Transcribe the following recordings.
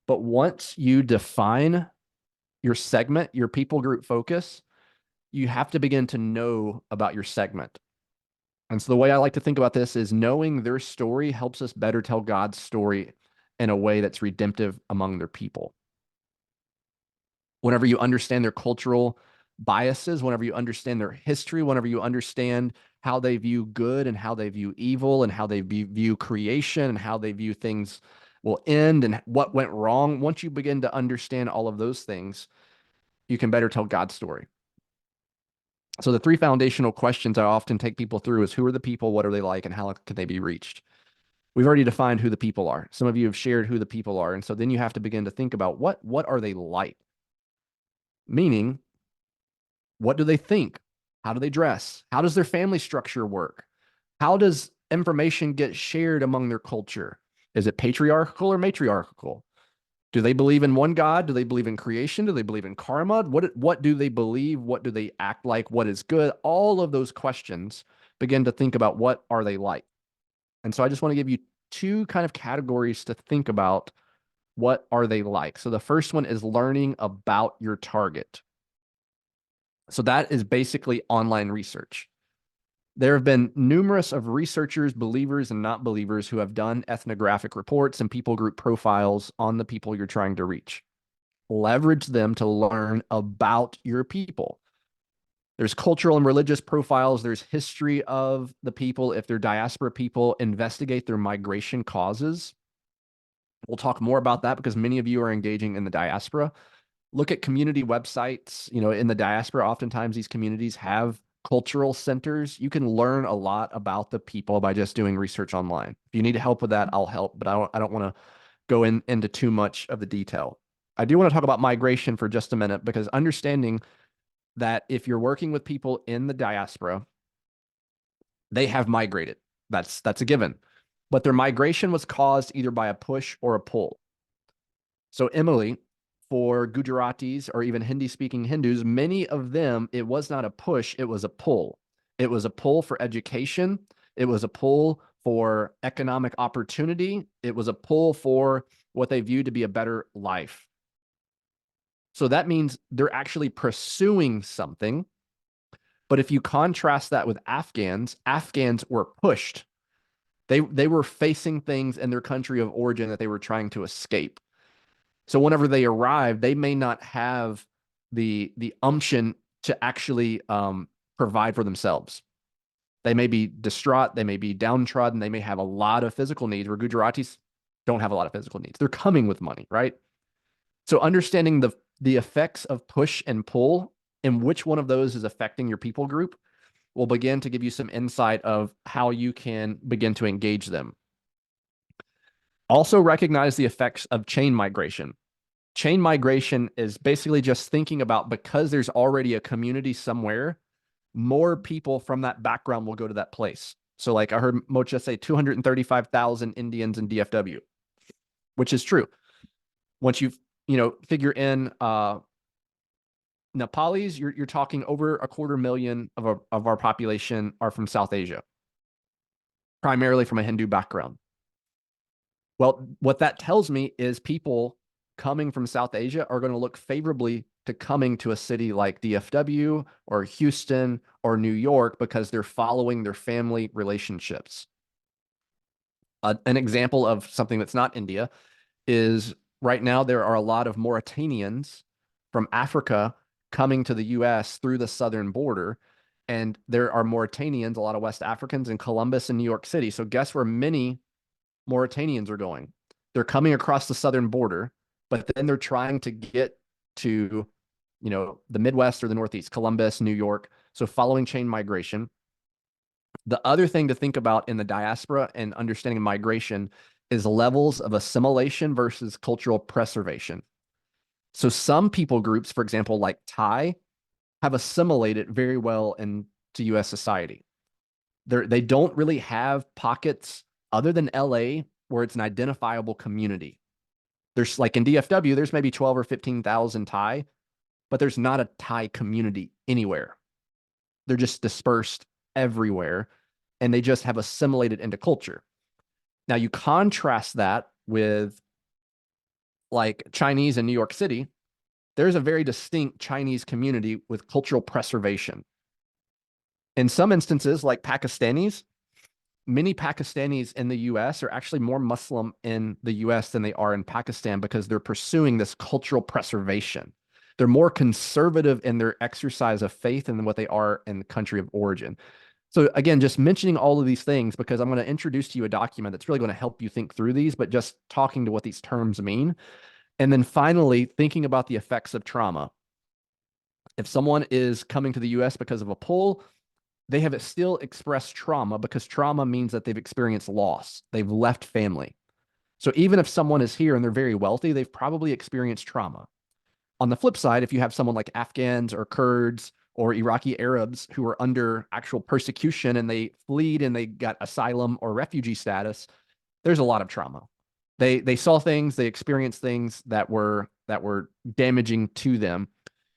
But once you define your segment, your people group focus, you have to begin to know about your segment. And so the way I like to think about this is knowing their story helps us better tell God's story in a way that's redemptive among their people. Whenever you understand their cultural biases, whenever you understand their history, whenever you understand how they view good and how they view evil and how they view creation and how they view things will end and what went wrong, once you begin to understand all of those things, you can better tell God's story. So the three foundational questions I often take people through is who are the people, what are they like, and how can they be reached? We've already defined who the people are. Some of you have shared who the people are. And so then you have to begin to think about what are they like? Meaning, what do they think? How do they dress? How does their family structure work? How does information get shared among their culture? Is it patriarchal or matriarchal? Do they believe in one God? Do they believe in creation? Do they believe in karma? What do they believe? What do they act like? What is good? All of those questions begin to think about what are they like. And so I just want to give you two kind of categories to think about what are they like. So the first one is learning about your target. So that is basically online research. There have been numerous of researchers, believers and not believers who have done ethnographic reports and people group profiles on the people you're trying to reach. Leverage them to learn about your people. There's cultural and religious profiles. There's history of the people. If they're diaspora people, investigate their migration causes. We'll talk more about that because many of you are engaging in the diaspora. Look at community websites. You know, in the diaspora, oftentimes these communities have cultural centers. You can learn a lot about the people by just doing research online. If you need help with that, I'll help, but I don't want to go into too much of the detail. I do want to talk about migration for just a minute because understanding that if you're working with people in the diaspora, they have migrated. That's a given. But their migration was caused either by a push or a pull. So Emily, for Gujaratis or even Hindi-speaking Hindus, many of them, it was not a push, it was a pull. It was a pull for education. It was a pull for economic opportunity. It was a pull for what they viewed to be a better life. So that means they're actually pursuing something. But if you contrast that with Afghans, Afghans were pushed. They were facing things in their country of origin that they were trying to escape. So whenever they arrive, they may not have the umption to actually provide for themselves. They may be distraught, they may be downtrodden, they may have a lot of physical needs, where Gujaratis don't have a lot of physical needs. They're coming with money, right? So understanding the effects of push and pull and which one of those is affecting your people group will begin to give you some insight of how you can begin to engage them. Also recognize the effects of chain migration. Chain migration is basically just thinking about, because there's already a community somewhere, more people from that background will go to that place. So like I heard Mocha say 235,000 Indians in DFW, which is true. Once you figure in Nepalis, you're talking over 250,000 of our population are from South Asia, primarily from a Hindu background. Well, what that tells me is people coming from South Asia are going to look favorably to coming to a city like DFW or Houston or New York because they're following their family relationships. An example of something that's not India is right now there are a lot of Mauritanians from Africa coming to the US through the southern border. And there are Mauritanians, a lot of West Africans in Columbus and New York City. So guess where many Mauritanians are going? They're coming across the southern border, but then they're trying to get to, the Midwest or the Northeast, Columbus, New York. So following chain migration. The other thing to think about in the diaspora and understanding migration is levels of assimilation versus cultural preservation. So some people groups, for example, like Thai, have assimilated very well into US society. They don't really have pockets other than LA where it's an identifiable community. There's like in DFW, there's maybe 12 or 15,000 Thai, but there's not a Thai community anywhere. They're just dispersed everywhere, and they just have assimilated into culture. Now you contrast that with like Chinese in New York City, there's a very distinct Chinese community with cultural preservation. In some instances, like Pakistanis, many Pakistanis in the US are actually more Muslim in the US than they are in Pakistan because they're pursuing this cultural preservation. They're more conservative in their exercise of faith than what they are in the country of origin. So again, just mentioning all of these things because I'm going to introduce to you a document that's really going to help you think through these, but just talking to what these terms mean. And then finally, thinking about the effects of trauma. If someone is coming to the US because of a pull, they have still expressed trauma because trauma means that they've experienced loss. They've left family. So even if someone is here and they're very wealthy, they've probably experienced trauma. On the flip side, if you have someone like Afghans or Kurds or Iraqi Arabs who are under actual persecution and they fled and they got asylum or refugee status, there's a lot of trauma. They saw things, they experienced things that were damaging to them.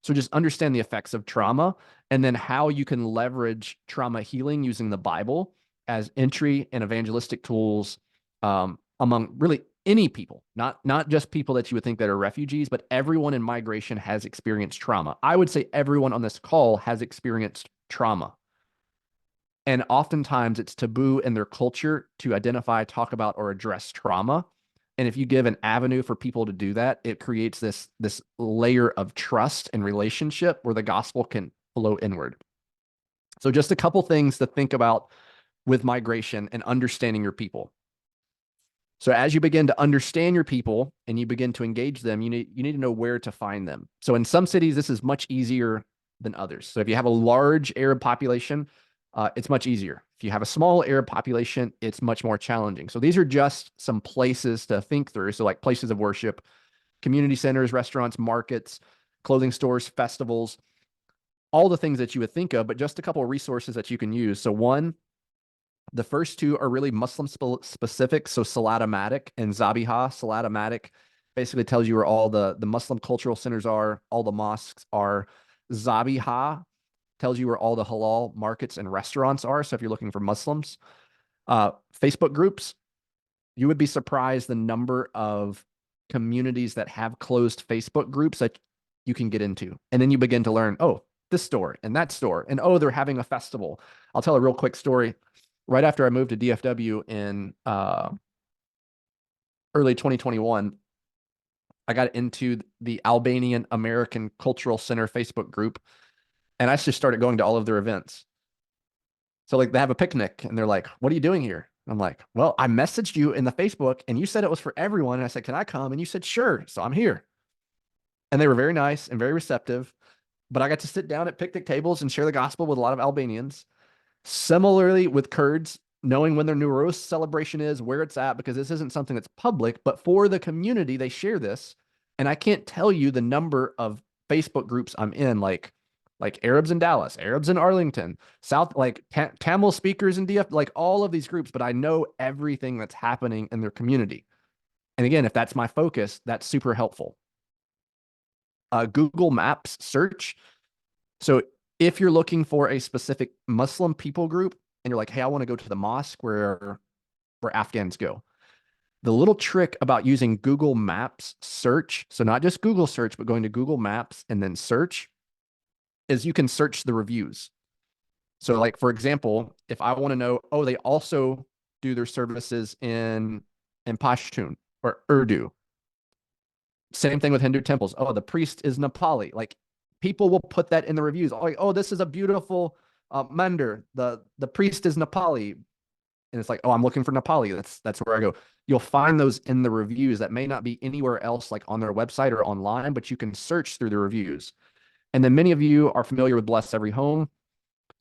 So just understand the effects of trauma and then how you can leverage trauma healing using the Bible as entry and evangelistic tools among really any people, not just people that you would think that are refugees, but everyone in migration has experienced trauma. I would say everyone on this call has experienced trauma. And oftentimes it's taboo in their culture to identify, talk about, or address trauma. And if you give an avenue for people to do that, it creates this layer of trust and relationship where the gospel can flow inward. So just a couple things to think about with migration and understanding your people. So as you begin to understand your people and you begin to engage them, you need to know where to find them. So in some cities, this is much easier than others. So if you have a large Arab population, it's much easier. If you have a small Arab population, it's much more challenging. So these are just some places to think through. So like places of worship, community centers, restaurants, markets, clothing stores, festivals, all the things that you would think of, but just a couple of resources that you can use. So one, the first two are really Muslim specific. So Salatomatic and Zabiha. Salatomatic basically tells you where all the Muslim cultural centers are, all the mosques are. Zabiha tells you where all the halal markets and restaurants are. So if you're looking for Muslims, Facebook groups, you would be surprised the number of communities that have closed Facebook groups that you can get into. And then you begin to learn, oh, this store and that store, and oh, they're having a festival. I'll tell a real quick story. Right after I moved to DFW in early 2021, I got into the Albanian American Cultural Center Facebook group, and I just started going to all of their events. So like they have a picnic, and they're like, "What are you doing here?" And I'm like, "Well, I messaged you in the Facebook, and you said it was for everyone." And I said, "Can I come?" And you said, "Sure." So I'm here. And they were very nice and very receptive. But I got to sit down at picnic tables and share the gospel with a lot of Albanians. Similarly with Kurds, knowing when their Nowruz celebration is, where it's at, because this isn't something that's public, but for the community, they share this. And I can't tell you the number of Facebook groups I'm in, like Arabs in Dallas, Arabs in Arlington, South, like Tamil speakers in DF, like all of these groups, but I know everything that's happening in their community. And again, if that's my focus, that's super helpful. Google Maps search. So if you're looking for a specific Muslim people group and you're like, hey, I want to go to the mosque where Afghans go. The little trick about using Google Maps search, so not just Google search, but going to Google Maps and then search, is you can search the reviews. So like, for example, if I want to know, oh, they also do their services in Pashtun or Urdu. Same thing with Hindu temples. Oh, the priest is Nepali. Like people will put that in the reviews. Like, oh, this is a beautiful mandir. The priest is Nepali. And it's like, oh, I'm looking for Nepali. That's where I go. You'll find those in the reviews that may not be anywhere else, like on their website or online, but you can search through the reviews. And then many of you are familiar with Bless Every Home.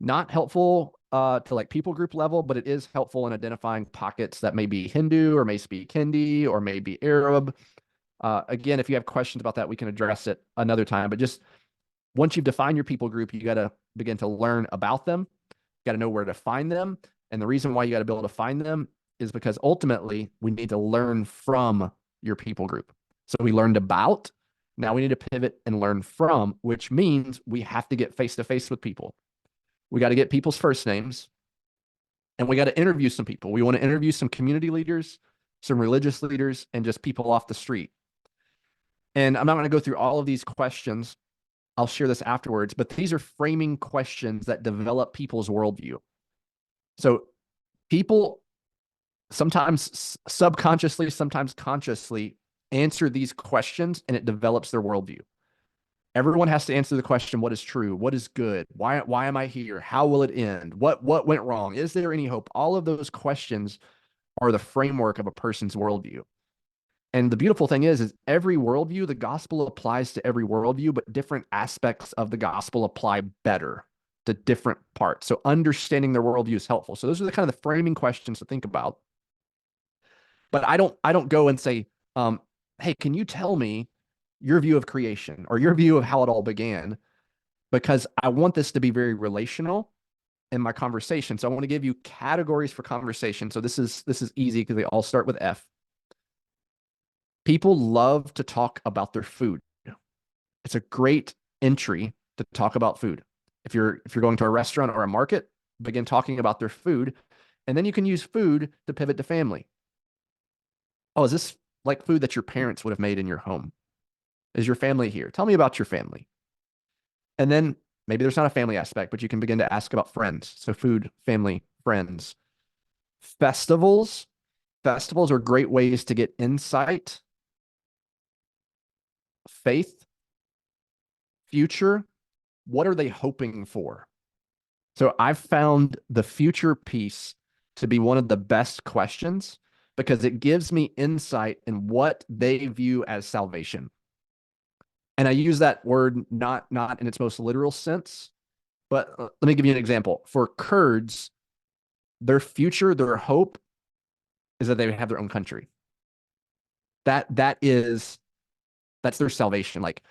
Not helpful to like people group level, but it is helpful in identifying pockets that may be Hindu or may speak Hindi or may be Arab. Again, if you have questions about that, we can address it another time. But just once you've defined your people group, you got to begin to learn about them. You got to know where to find them. And the reason why you got to be able to find them is because ultimately we need to learn from your people group. So we learned about, now we need to pivot and learn from, which means we have to get face to face with people. We got to get people's first names and we got to interview some people. We want to interview some community leaders, some religious leaders, and just people off the street. And I'm not going to go through all of these questions. I'll share this afterwards, but these are framing questions that develop people's worldview. So people sometimes subconsciously, sometimes consciously answer these questions, and it develops their worldview. Everyone has to answer the question, what is true? What is good? Why am I here? How will it end? What went wrong? Is there any hope? All of those questions are the framework of a person's worldview. And the beautiful thing is every worldview, the gospel applies to every worldview, but different aspects of the gospel apply better to different parts. So understanding their worldview is helpful. So those are the kind of the framing questions to think about. But I don't go and say, hey, can you tell me your view of creation or your view of how it all began? Because I want this to be very relational in my conversation. So I want to give you categories for conversation. So this is easy because they all start with F. People love to talk about their food. It's a great entry to talk about food. If you're going to a restaurant or a market, begin talking about their food, and then you can use food to pivot to family. Oh, is this like food that your parents would have made in your home? Is your family here? Tell me about your family. And then maybe there's not a family aspect, but you can begin to ask about friends. So food, family, friends. Festivals. Festivals are great ways to get insight, faith, future. What are they hoping for? So I've found the future piece to be one of the best questions because it gives me insight in what they view as salvation. And I use that word not in its most literal sense, but let me give you an example. For Kurds, their future, their hope is that they have their own country. That's their salvation. Like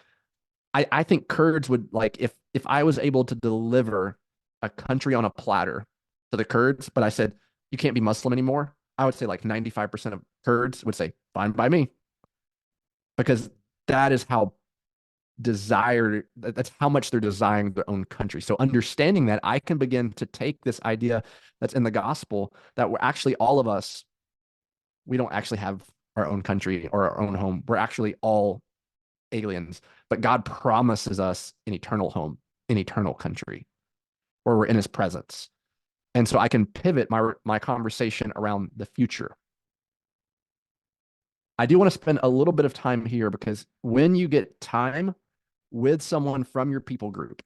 I think Kurds would like if I was able to deliver a country on a platter to the Kurds, but I said you can't be Muslim anymore, I would say like 95% of Kurds would say fine by me, because that is how that's how much they're desiring their own country. So understanding that, I can begin to take this idea that's in the gospel that we're actually all of us, we don't actually have our own country or our own home. We're actually all aliens, but God promises us an eternal home, an eternal country where we're in his presence. And so I can pivot my conversation around the future. I do want to spend a little bit of time here because when you get time with someone from your people group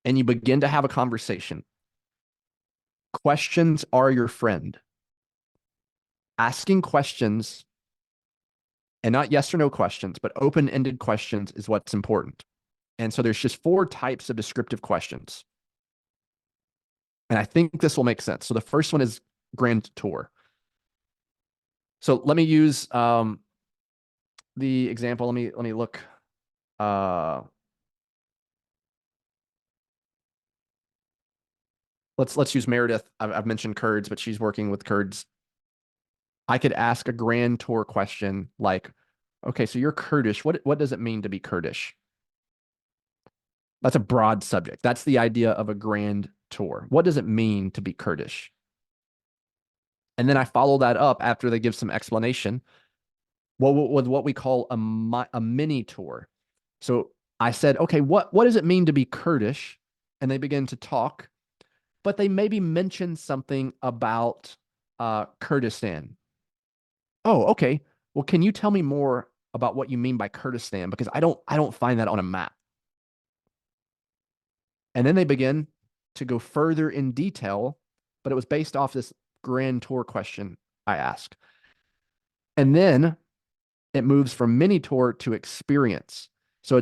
and you begin to have a conversation, questions are your friend. Asking questions, and not yes or no questions, but open-ended questions, is what's important. And so there's just 4 types of descriptive questions. And I think this will make sense. So the first one is grand tour. So let me use the example. Let me look. Let's use Meredith. I've mentioned Kurds, but she's working with Kurds. I could ask a grand tour question like, okay, so you're Kurdish. What does it mean to be Kurdish? That's a broad subject. That's the idea of a grand tour. What does it mean to be Kurdish? And then I follow that up after they give some explanation. With what we call a mini tour. So I said, okay, what does it mean to be Kurdish? And they begin to talk, but they maybe mention something about Kurdistan. Oh, okay. Well, can you tell me more about what you mean by Kurdistan? Because I don't find that on a map. And then they begin to go further in detail, but it was based off this grand tour question I asked. And then it moves from mini tour to experience. So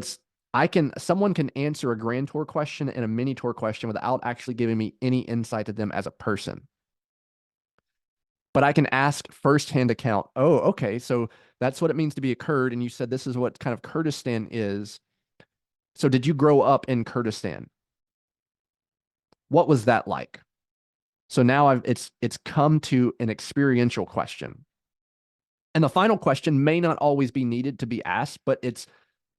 someone can answer a grand tour question and a mini tour question without actually giving me any insight to them as a person. But I can ask firsthand account. Oh, okay. So that's what it means to be a Kurd. And you said this is what kind of Kurdistan is. So did you grow up in Kurdistan? What was that like? So now it's come to an experiential question. And the final question may not always be needed to be asked, but it's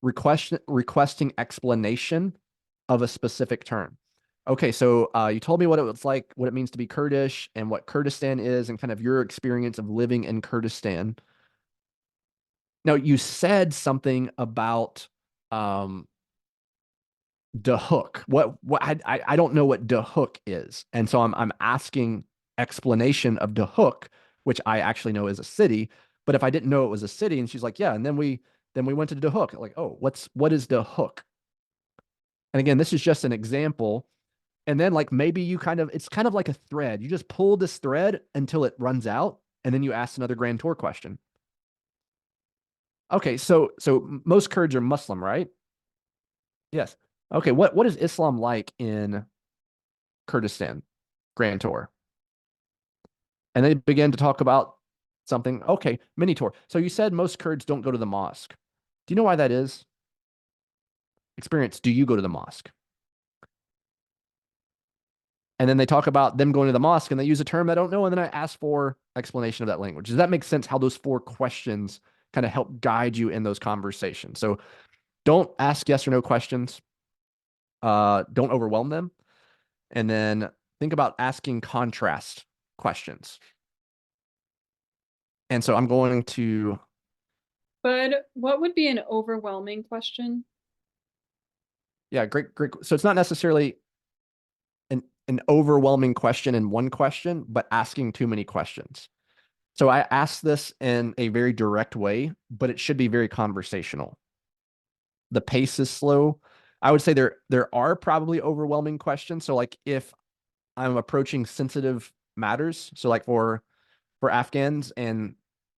requesting explanation of a specific term. Okay, so you told me what it was like, what it means to be Kurdish, and what Kurdistan is, and kind of your experience of living in Kurdistan. Now you said something about de hook. What I don't know what de hook is. And so I'm asking explanation of de hook, which I actually know is a city. But if I didn't know it was a city, and she's like, yeah, and then we went to de hook. Like, oh, what is de hook? And again, this is just an example. And then like maybe it's kind of like a thread. You just pull this thread until it runs out, and then you ask another Grand Tour question. Okay, so most Kurds are Muslim, right? Yes. Okay, what is Islam like in Kurdistan? Grand Tour. And they began to talk about something. Okay, mini tour. So you said most Kurds don't go to the mosque. Do you know why that is? Experience, do you go to the mosque? And then they talk about them going to the mosque and they use a term I don't know. And then I ask for explanation of that language. Does that make sense how those four questions kind of help guide you in those conversations? So don't ask yes or no questions. Don't overwhelm them. And then think about asking contrast questions. And so I'm going to, But what would be an overwhelming question? yeah, great. So it's not necessarily an overwhelming question in one question, but asking too many questions. So I asked this in a very direct way, but it should be very conversational. The pace is slow. I would say there are probably overwhelming questions. So like if I'm approaching sensitive matters, so like for Afghans and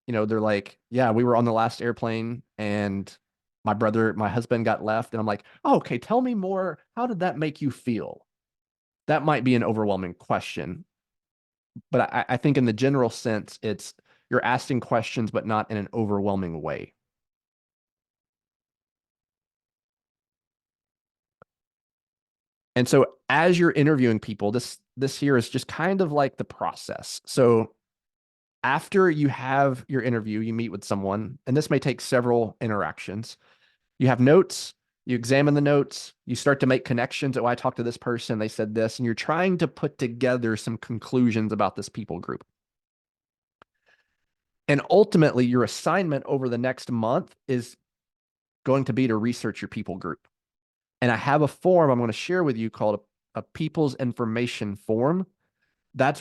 they're like, yeah, we were on the last airplane and my husband got left and I'm like, oh, okay, tell me more. How did that make you feel? That might be an overwhelming question. But I think in the general sense, it's you're asking questions, but not in an overwhelming way. And so as you're interviewing people, this here is just kind of like the process. So after you have your interview, you meet with someone, and this may take several interactions. You have notes, you examine the notes, you start to make connections. Oh, I talked to this person, they said this, and you're trying to put together some conclusions about this people group. And ultimately, your assignment over the next month is going to be to research your people group. And I have a form I'm going to share with you called a people's information form. That's